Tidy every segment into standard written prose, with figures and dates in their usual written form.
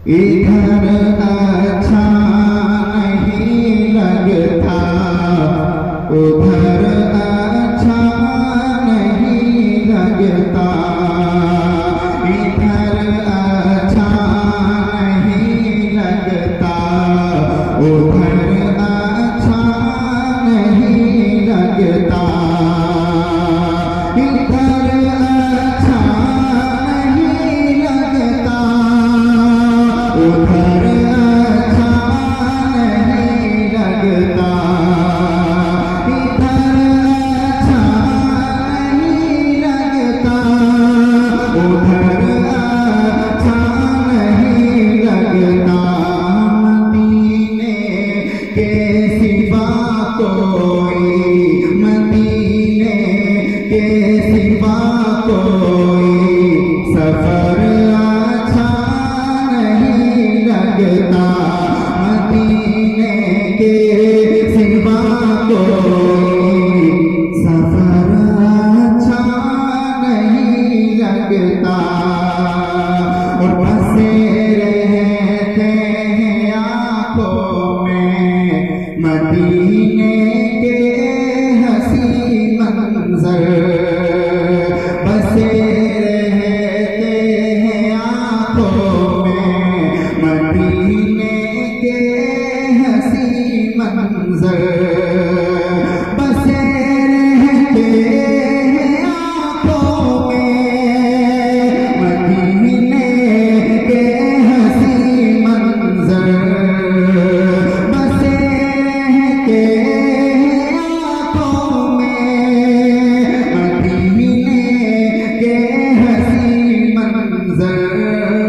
इधर अच्छा नहीं लगता, उधर अच्छा नहीं लगता। इधर अच्छा नहीं लगता, उधर अच्छा नहीं लगता। इधर अच्छा नहीं लगता, उधर अच्छा नहीं लगता। इधर अच्छा नहीं लगता, उधर अच्छा नहीं लगता। मदीने के सिवा कोई, मदीने के सिवा कोई सफर अच्छा नहीं लगता। मदीने के सिवा कोई सफर अच्छा नहीं लगता। और बसे रहते हैं आँखों में मदीने के हंसी मंजर। बसे रहते हैं आँखों में मदीने के हंसी मंजर। बसे रहते हैं आँखों में मदीने के हंसी मंजर। बसे रहते हैं आँखों में मदीने के हंसी मंजर।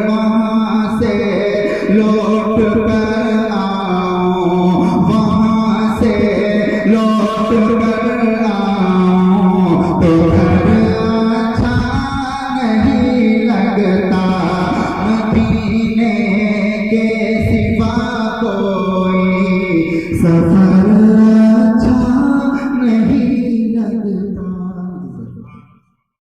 वहाँ से लौट कर आओ, वहाँ से लौट कर आओ तो घर अच्छा नहीं लगता। मदीने के सिवा कोई सफर